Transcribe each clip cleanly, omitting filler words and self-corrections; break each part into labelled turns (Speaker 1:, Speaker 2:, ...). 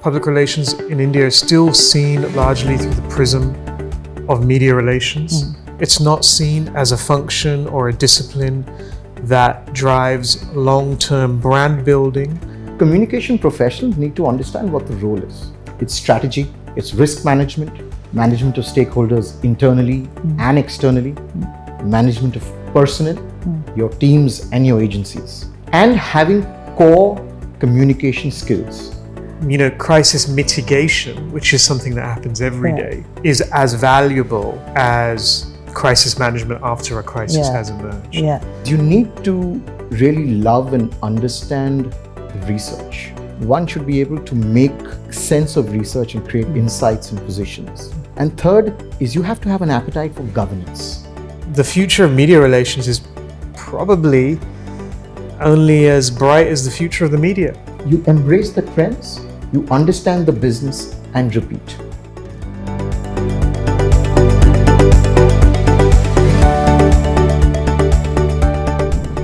Speaker 1: public relations in India is still seen largely through the prism of media relations. It's not seen as a function or a discipline that drives long-term brand building.
Speaker 2: Communication professionals need to understand what the role is. It's strategy, it's risk management, management of stakeholders internally and externally, management of personnel, your teams and your agencies, and having core communication skills.
Speaker 1: Crisis mitigation, which is something that happens every day, is as valuable as crisis management after a crisis has emerged.
Speaker 2: You need to really love and understand research. One should be able to make sense of research and create insights and positions. And third is you have to have an appetite for governance.
Speaker 1: The future of media relations is probably only as bright as the future of the media.
Speaker 2: You embrace the trends, you understand the business and repeat.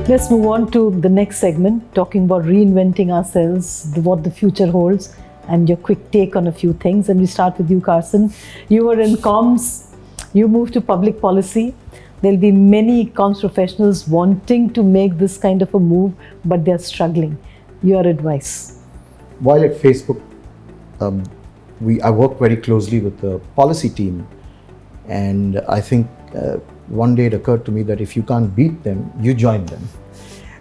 Speaker 3: Let's move on to the next segment, talking about reinventing ourselves, what the future holds, and your quick take on a few things. And we start with you, Carson. You were in comms, you moved to public policy. There'll be many comms professionals wanting to make this kind of a move, but they're struggling. Your advice?
Speaker 2: While at Facebook, I work very closely with the policy team, and I think one day it occurred to me that if you can't beat them, you join them,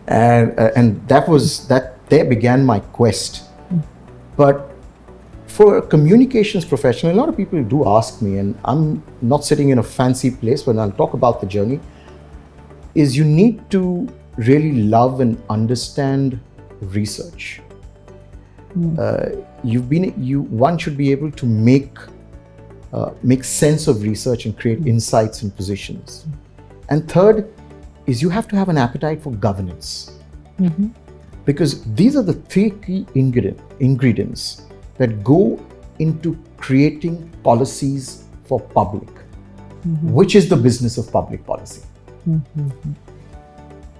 Speaker 2: and there began my quest. But for a communications professional, a lot of people do ask me, and I'm not sitting in a fancy place when I'll talk about the journey, is you need to really love and understand research. One should be able to make sense of research and create insights and positions. And third is you have to have an appetite for governance. Because these are the three key ingredients that go into creating policies for public, which is the business of public policy.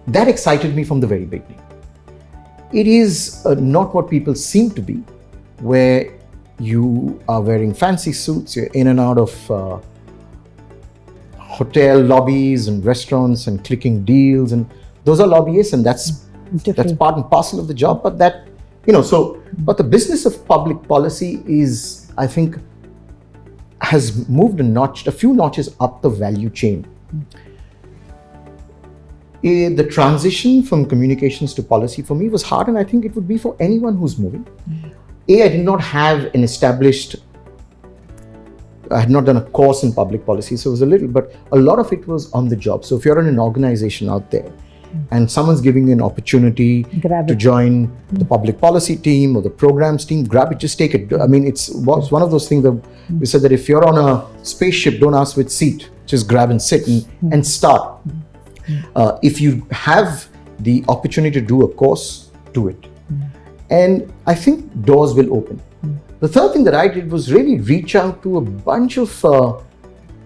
Speaker 2: That excited me from the very beginning. It is not what people seem to be, where you are wearing fancy suits, you're in and out of hotel lobbies and restaurants and clicking deals, and those are lobbyists, and that's part and parcel of the job. But but the business of public policy is, I think, has moved a few notches up the value chain. The transition from communications to policy for me was hard, and I think it would be for anyone who's moving. I did not have I had not done a course in public policy, so it was but a lot of it was on the job. So if you're in an organization out there and someone's giving you an opportunity to join the public policy team or the programs team, grab it, just take it. I mean, it's one of those things that we said that if you're on a spaceship, don't ask which seat, just grab and sit and start. If you have the opportunity to do a course, do it. And I think doors will open. The third thing that I did was really reach out to a bunch of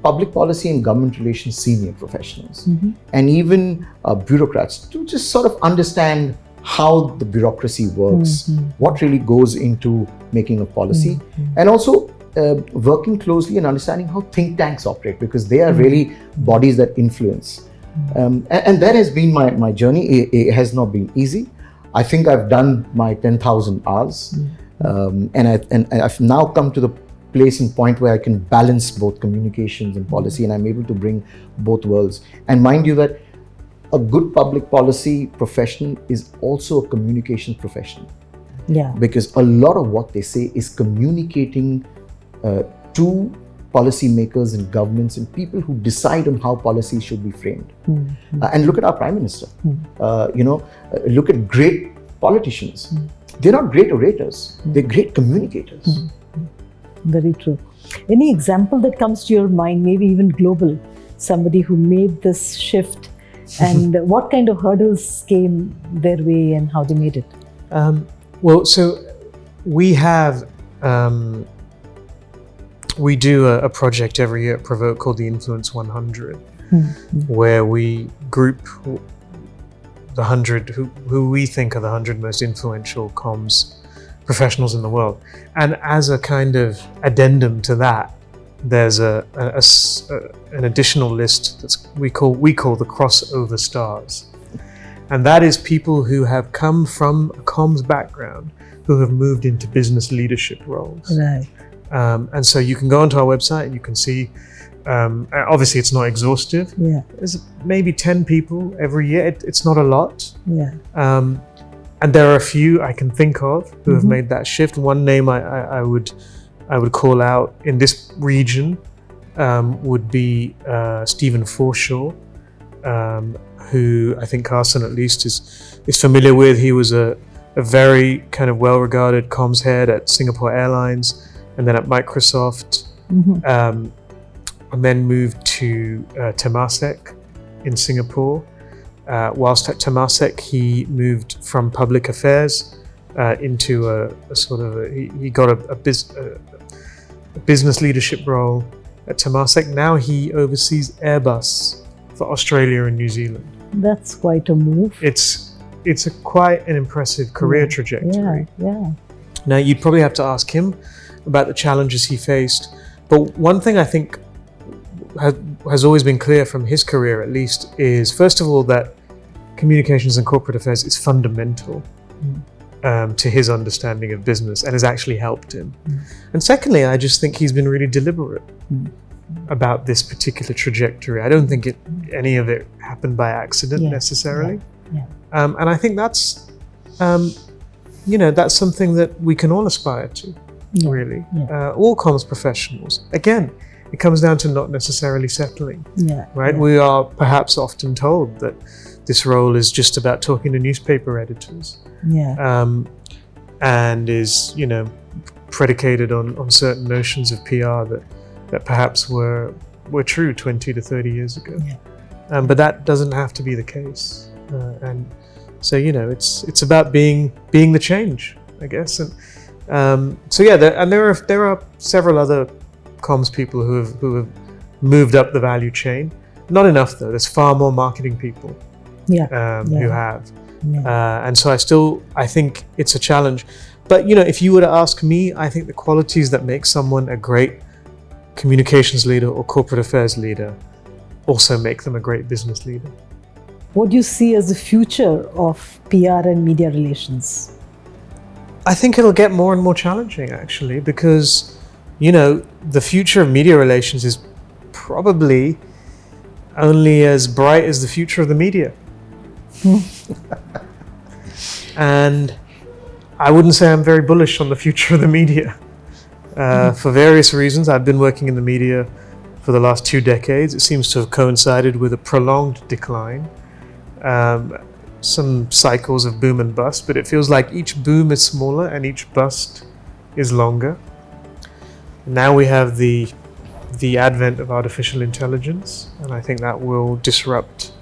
Speaker 2: public policy and government relations senior professionals and even bureaucrats to just sort of understand how the bureaucracy works, what really goes into making a policy, and also working closely and understanding how think tanks operate, because they are really bodies that influence. And that has been my journey. It has not been easy. I think I've done my 10,000 hours, and I've now come to the place and point where I can balance both communications and policy, and I'm able to bring both worlds. And mind you that a good public policy professional is also a communications professional. Because a lot of what they say is communicating to policymakers and governments and people who decide on how policies should be framed. And look at our Prime Minister. Look at great politicians. They're not great orators, they're great communicators.
Speaker 3: Very true. Any example that comes to your mind, maybe even global, somebody who made this shift, and what kind of hurdles came their way and how they made it?
Speaker 1: So we have we do a project every year at PRovoke called the Influence 100, where we group the 100 who we think are the 100 most influential comms professionals in the world. And as a kind of addendum to that, there's an additional list that's we call the crossover stars. And that is people who have come from a comms background who have moved into business leadership roles.
Speaker 3: Right.
Speaker 1: And so you can go onto our website and you can see, obviously it's not exhaustive.
Speaker 3: Yeah.
Speaker 1: There's maybe 10 people every year. It's not a lot.
Speaker 3: Yeah.
Speaker 1: And there are a few I can think of who have made that shift. One name I would call out in this region would be Stephen Forshaw, who I think Carson at least is familiar with. He was a very kind of well-regarded comms head at Singapore Airlines and then at Microsoft, and then moved to Temasek in Singapore. Whilst at Temasek, he moved from public affairs into a sort of he got a business leadership role at Temasek. Now he oversees Airbus for Australia and New Zealand.
Speaker 3: That's quite a move.
Speaker 1: It's quite an impressive career trajectory.
Speaker 3: Yeah.
Speaker 1: Now you'd probably have to ask him about the challenges he faced. But one thing I think has always been clear from his career, at least, is first of all that communications and corporate affairs is fundamental to his understanding of business and has actually helped him. And secondly, I just think he's been really deliberate about this particular trajectory. I don't think any of it happened by accident necessarily.
Speaker 3: Yeah.
Speaker 1: And I think that's that's something that we can all aspire to, really.
Speaker 3: Yeah.
Speaker 1: All comms professionals. Again, it comes down to not necessarily settling, right?
Speaker 3: Yeah.
Speaker 1: We are perhaps often told that this role is just about talking to newspaper editors, and is, predicated on certain notions of PR that perhaps were true 20 to 30 years ago.
Speaker 3: Yeah.
Speaker 1: But that doesn't have to be the case. And so, it's about being the change, I guess. And there are several other comms people who have moved up the value chain. Not enough though. There's far more marketing people who have.
Speaker 3: Yeah.
Speaker 1: And so I think it's a challenge. But if you were to ask me, I think the qualities that make someone a great communications leader or corporate affairs leader also make them a great business leader.
Speaker 3: What do you see as the future of PR and media relations?
Speaker 1: I think it'll get more and more challenging, actually, because the future of media relations is probably only as bright as the future of the media. And I wouldn't say I'm very bullish on the future of the media for various reasons. I've been working in the media for the last 2 decades. It seems to have coincided with a prolonged decline. Some cycles of boom and bust, but it feels like each boom is smaller and each bust is longer. Now we have the advent of artificial intelligence, and I think that will disrupt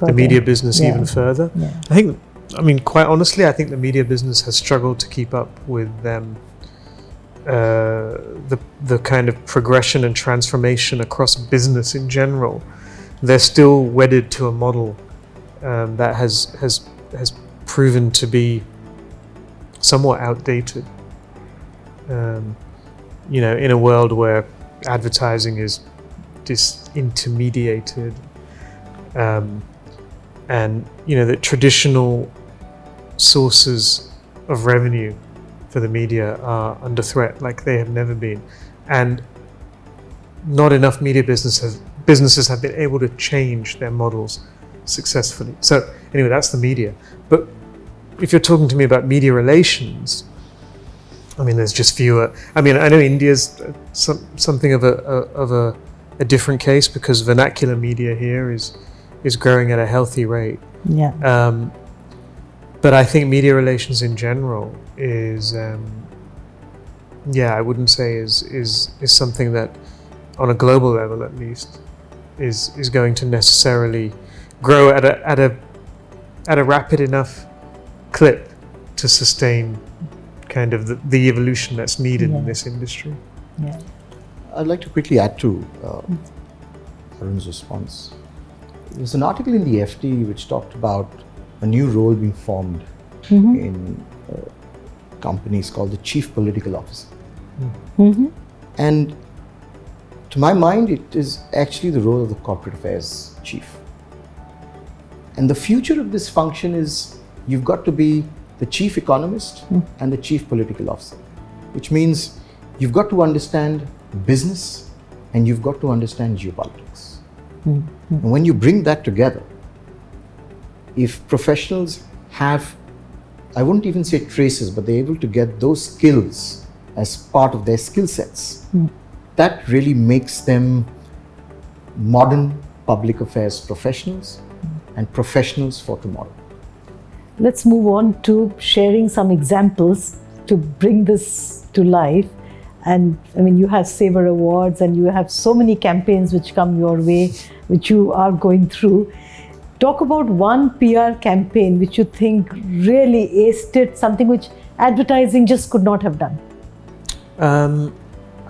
Speaker 1: the media business even further. Yeah. Quite honestly, I think the media business has struggled to keep up with the kind of progression and transformation across business in general. They're still wedded to a model that has proven to be somewhat outdated. In a world where advertising is disintermediated, and the traditional sources of revenue for the media are under threat like they have never been, and not enough media businesses have been able to change their models successfully. So anyway, that's the media. But if you're talking to me about media relations, there's just fewer. I know India's something of a different case because vernacular media here is growing at a healthy rate.
Speaker 3: Yeah.
Speaker 1: But I think media relations in general is, I wouldn't say is something that, on a global level at least, is going to necessarily grow at a rapid enough clip to sustain kind of the evolution that's needed in this industry.
Speaker 3: Yeah.
Speaker 2: I'd like to quickly add to Arun's response. There's an article in the FT which talked about a new role being formed in companies called the Chief Political Officer.
Speaker 3: Mm-hmm.
Speaker 2: And to my mind, it is actually the role of the corporate affairs chief. And the future of this function is you've got to be the chief economist and the chief political officer, which means you've got to understand business and you've got to understand geopolitics. And when you bring that together, if professionals have, I wouldn't even say traces, but they're able to get those skills as part of their skill sets, that really makes them modern public affairs professionals and professionals for tomorrow.
Speaker 3: Let's move on to sharing some examples to bring this to life. And I mean, you have Savor Awards and you have so many campaigns which come your way, which you are going through. Talk about one PR campaign which you think really aced it, something which advertising just could not have done.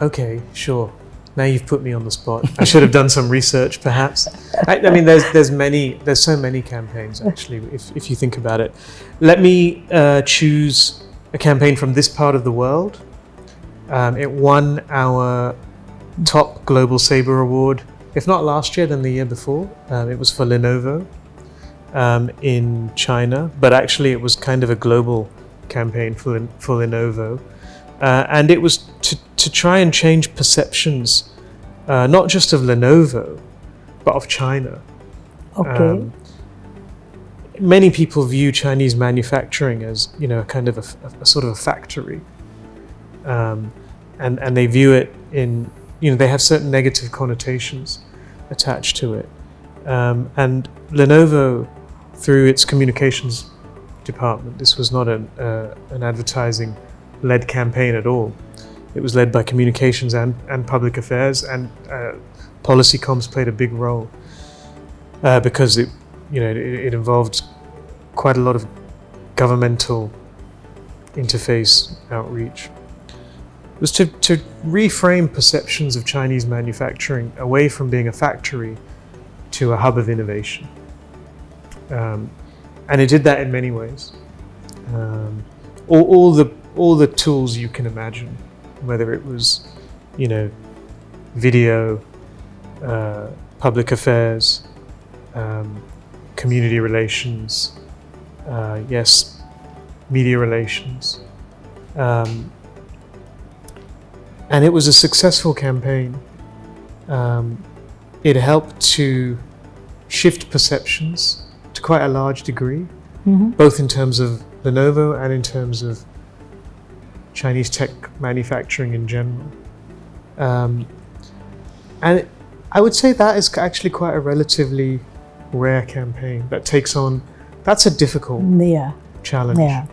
Speaker 1: Okay, sure. Now you've put me on the spot. I should have done some research, perhaps. I mean, there's so many campaigns actually. If you think about it, let me choose a campaign from this part of the world. It won our top global Sabre Award, if not last year, then the year before. It was for Lenovo in China, but actually it was kind of a global campaign for Lenovo. And it was to try and change perceptions, not just of Lenovo, but of China.
Speaker 3: Okay.
Speaker 1: Many people view Chinese manufacturing as, you know, kind of a sort of a factory. And they view it in, you know, they have certain negative connotations attached to it. And Lenovo, through its communications department, this was not an advertising-led campaign at all. It was led by communications and public affairs, and policy comms played a big role because it involved quite a lot of governmental interface outreach. It was to reframe perceptions of Chinese manufacturing away from being a factory to a hub of innovation. And it did that in many ways. All the tools you can imagine, whether it was, you know, video, public affairs, community relations, yes, media relations. And it was a successful campaign. It helped to shift perceptions to quite a large degree, both in terms of Lenovo and in terms of Chinese tech manufacturing in general. And I would say that is actually quite a relatively rare campaign that takes on, that's a difficult challenge.
Speaker 3: Yeah.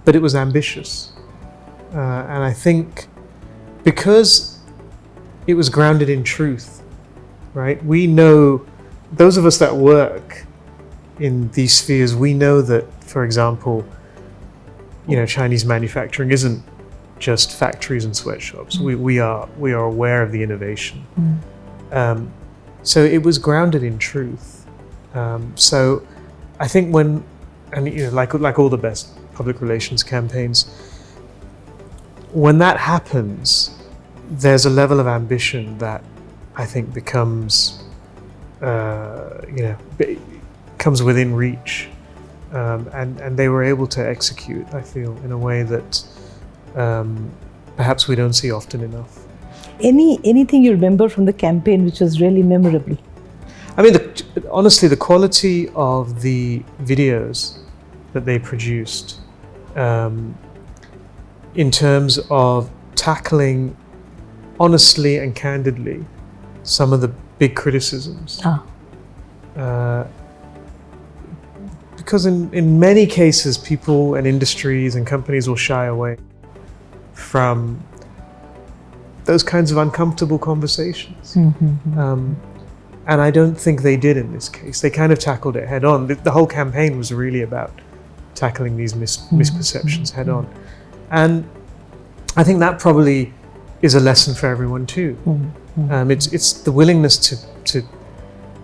Speaker 1: But it was ambitious. And I think because it was grounded in truth, right? We know, those of us that work in these spheres, we know that, for example, you know, Chinese manufacturing isn't just factories and sweatshops. We are aware of the innovation. So it was grounded in truth. So I think when, and you know, like all the best public relations campaigns, when that happens, there's a level of ambition that I think becomes, comes within reach. And they were able to execute, I feel, in a way that perhaps we don't see often enough.
Speaker 3: Anything you remember from the campaign which was really memorable?
Speaker 1: I mean, honestly, the quality of the videos that they produced, in terms of tackling honestly and candidly some of the big criticisms. Because in many cases, people and industries and companies will shy away from those kinds of uncomfortable conversations. And I don't think they did in this case. They kind of tackled it head on. The whole campaign was really about tackling these misperceptions head on. And I think that probably is a lesson for everyone too. It's the willingness to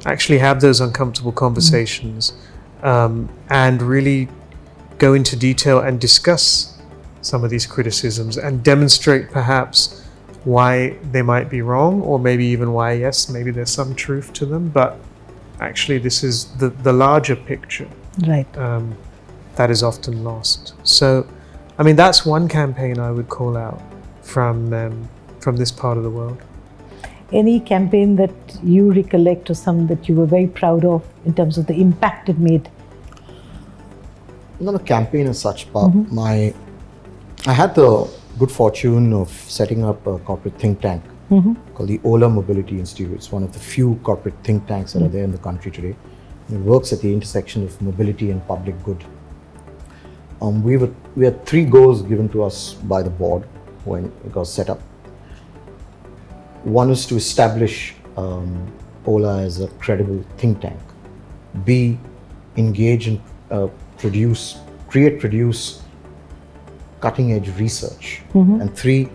Speaker 1: actually have those uncomfortable conversations and really go into detail and discuss some of these criticisms and demonstrate perhaps why they might be wrong, or maybe even why, yes, maybe there's some truth to them, but actually this is the larger picture.
Speaker 3: Right.
Speaker 1: That is often lost. So, I mean, that's one campaign I would call out from this part of the world.
Speaker 3: Any campaign that you recollect or some that you were very proud of in terms of the impact it made?
Speaker 2: Not a campaign as such, but I had the good fortune of setting up a corporate think tank called the Ola Mobility Institute. It's one of the few corporate think tanks that are there in the country today. It works at the intersection of mobility and public good. We had 3 goals given to us by the board when it got set up. One is to establish Ola as a credible think tank. B, engage and produce cutting edge research. And 3,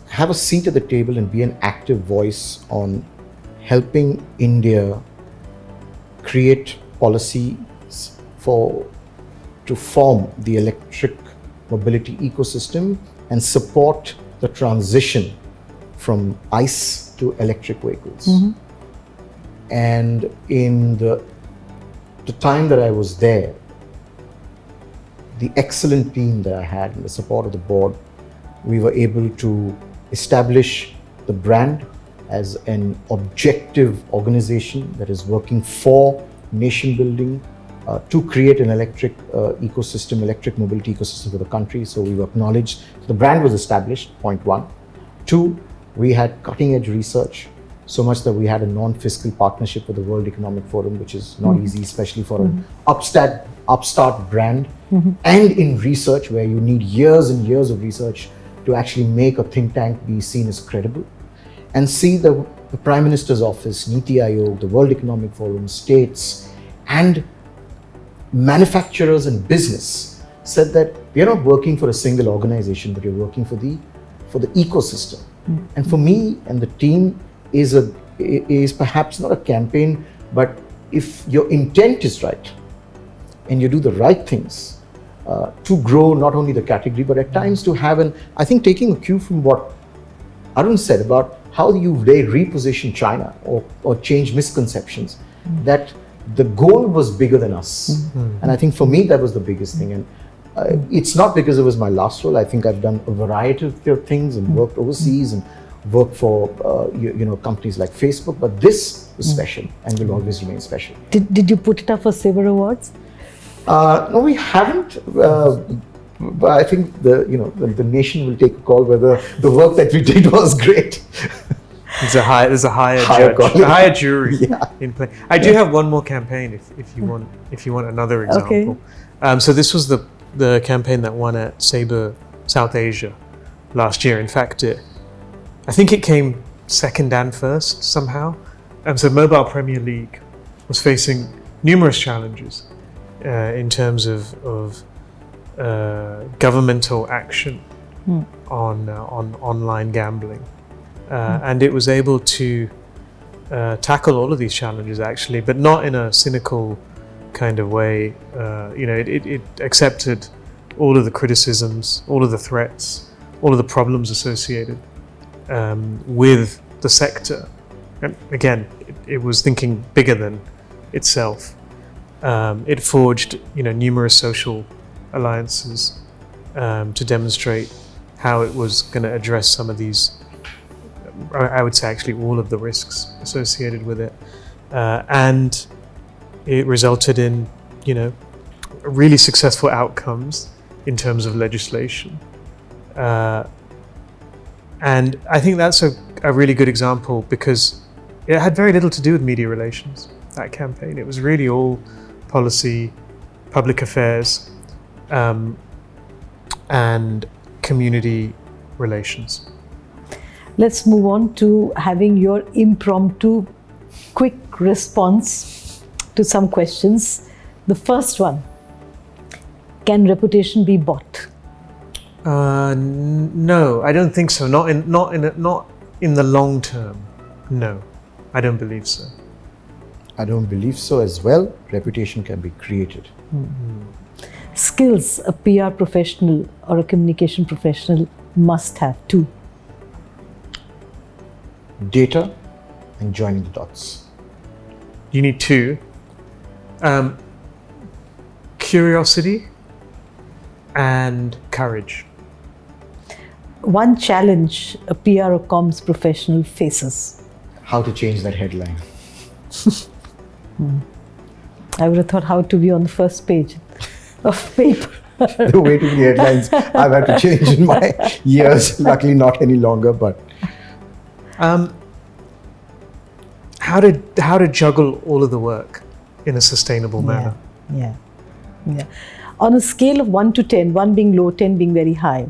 Speaker 2: have a seat at the table and be an active voice on helping India create policies to form the electric mobility ecosystem and support the transition from ICE to electric vehicles. And in the time that I was there, the excellent team that I had and the support of the board, we were able to establish the brand as an objective organization that is working for nation building, to create an electric electric mobility ecosystem for the country. So we were acknowledged. The brand was established, point 1. 2, we had cutting edge research, so much that we had a non-fiscal partnership with the World Economic Forum, which is not easy, especially for an upstart brand. And in research, where you need years and years of research to actually make a think tank be seen as credible. And see the Prime Minister's Office, Niti Aayog, the World Economic Forum, states, and manufacturers and business said that we are not working for a single organization, but you're working for the ecosystem. And for me and the team is perhaps not a campaign, but if your intent is right and you do the right things to grow not only the category, but at times to have I think taking a cue from what Arun said about how they reposition China or change misconceptions, that the goal was bigger than us. And I think for me, that was the biggest thing. And it's not because it was my last role. I think I've done a variety of things and worked overseas and worked for companies like Facebook, but this was special and will always remain special.
Speaker 3: Did you put it up for Sabre Awards?
Speaker 2: No, we haven't. But I think the nation will take a call whether the work that we did was great.
Speaker 1: There's a higher judge, a higher jury in play. I do have one more campaign if you want another example.
Speaker 3: Okay.
Speaker 1: So this was the campaign that won at Sabre South Asia last year. In fact, I think it came second and first somehow. So Mobile Premier League was facing numerous challenges in terms of governmental action on online gambling. And it was able to tackle all of these challenges actually, but not in a cynical kind of way. It accepted all of the criticisms, all of the threats, all of the problems associated with the sector. And again, it was thinking bigger than itself. It forged, numerous social alliances to demonstrate how it was going to address some of these, I would say actually all of the risks associated with it. And it resulted in, really successful outcomes in terms of legislation. And I think that's a really good example because it had very little to do with media relations, that campaign. It was really all policy, public affairs, and community relations.
Speaker 3: Let's move on to having your impromptu, quick response to some questions. The first one, can reputation be bought?
Speaker 1: No, I don't think so. Not in the long term. No, I don't believe so.
Speaker 2: I don't believe so as well. Reputation can be created.
Speaker 3: Skills a PR professional or a communication professional must have too.
Speaker 2: Data and joining the dots.
Speaker 1: You need two. Curiosity and courage.
Speaker 3: One challenge a PR or comms professional faces.
Speaker 2: How to change that headline.
Speaker 3: I would have thought how to be on the first page of paper.
Speaker 2: The way to the headlines I've had to change in my years. Luckily not any longer, but
Speaker 1: how to juggle all of the work in a sustainable manner.
Speaker 3: Yeah. On a scale of 1 to 10, 1 being low, 10 being very high,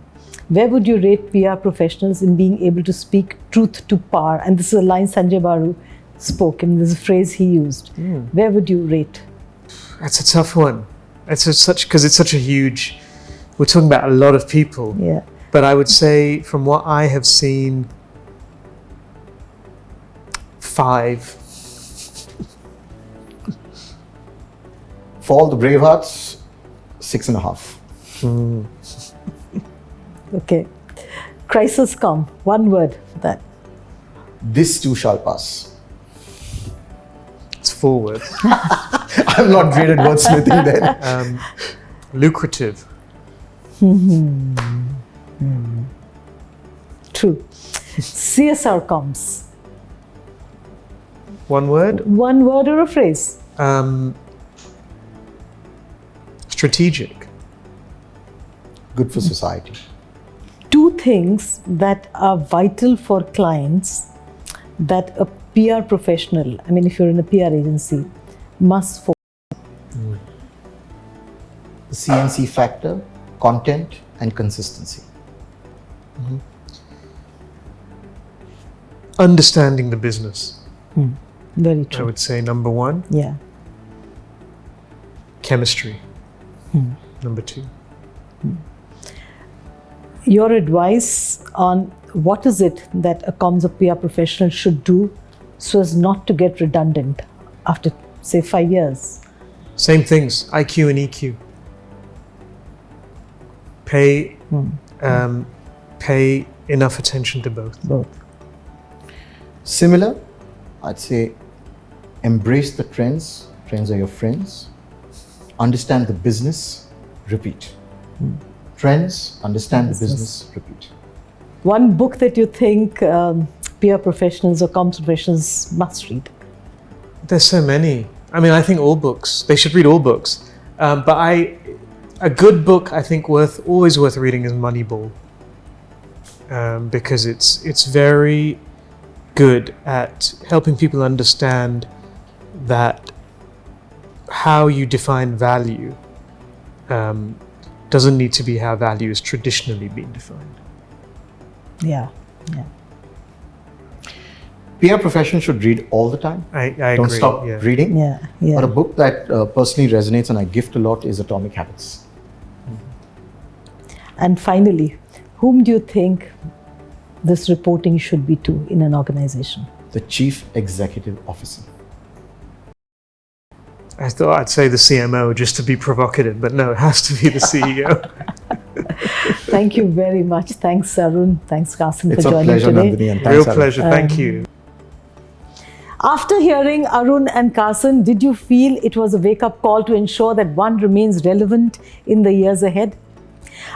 Speaker 3: where would you rate PR professionals in being able to speak truth to power? And this is a line Sanjay Baru spoke, and this is a phrase he used. Where would you rate?
Speaker 1: That's a tough one. Because it's such a huge. We're talking about a lot of people.
Speaker 3: Yeah.
Speaker 1: But I would say, from what I have seen, 5.
Speaker 2: for all the brave hearts, 6.5.
Speaker 3: Okay. Crisis calm. One word for that.
Speaker 2: This too shall pass.
Speaker 1: It's 4 words.
Speaker 2: I'm not great at wordsmithing then.
Speaker 1: Lucrative.
Speaker 3: True. CSR comms.
Speaker 1: 1 word.
Speaker 3: One word or a phrase.
Speaker 1: Strategic.
Speaker 2: Good for society.
Speaker 3: 2 things that are vital for clients that a PR professional, I mean, if you're in a PR agency, must focus.
Speaker 2: The CNC factor, content and consistency.
Speaker 1: Understanding the business.
Speaker 3: Very
Speaker 1: I
Speaker 3: true.
Speaker 1: would say number 1.
Speaker 3: Yeah.
Speaker 1: Chemistry. Number 2.
Speaker 3: Your advice on what is it that a comms or PR professional should do so as not to get redundant after, say, 5 years?
Speaker 1: Same things. IQ and EQ. Pay enough attention to both.
Speaker 3: Both.
Speaker 2: Similar, I'd say embrace the trends. Trends are your friends. Understand the business, repeat. Trends, understand the business, repeat.
Speaker 3: One book that you think PR professionals or comms professionals must read?
Speaker 1: There's so many. I mean, I think all books. They should read all books. But a good book I think always worth reading is Moneyball, because it's very good at helping people understand that how you define value doesn't need to be how value is traditionally being defined.
Speaker 3: Yeah.
Speaker 2: PR professionals should read all the time.
Speaker 1: I
Speaker 2: Don't
Speaker 1: agree.
Speaker 2: stop
Speaker 1: Yeah.
Speaker 2: reading.
Speaker 3: Yeah.
Speaker 2: But a book that personally resonates and I gift a lot is Atomic Habits.
Speaker 3: And finally, whom do you think this reporting should be to in an organization?
Speaker 2: The Chief Executive Officer.
Speaker 1: I thought I'd say the CMO just to be provocative, but no, it has to be the CEO.
Speaker 3: Thank you very much. Thanks, Arun. Thanks, Carson,
Speaker 2: It's
Speaker 3: for
Speaker 2: a
Speaker 3: joining
Speaker 2: pleasure,
Speaker 3: today.
Speaker 2: Nandini, and
Speaker 1: Real
Speaker 2: thanks, Arun.
Speaker 1: pleasure. Thank you.
Speaker 3: After hearing Arun and Carson, did you feel it was a wake-up call to ensure that one remains relevant in the years ahead?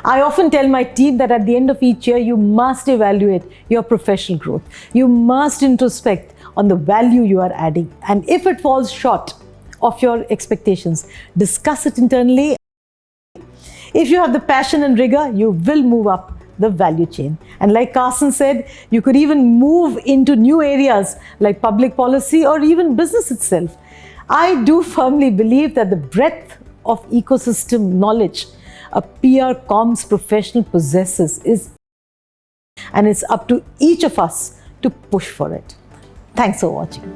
Speaker 3: I often tell my team that at the end of each year, you must evaluate your professional growth. You must introspect on the value you are adding. And if it falls short of your expectations, discuss it internally. If you have the passion and rigor, you will move up the value chain. And like Carson said, you could even move into new areas like public policy or even business itself. I do firmly believe that the breadth of ecosystem knowledge a PR comms professional possesses and it's up to each of us to push for it. Thanks for watching.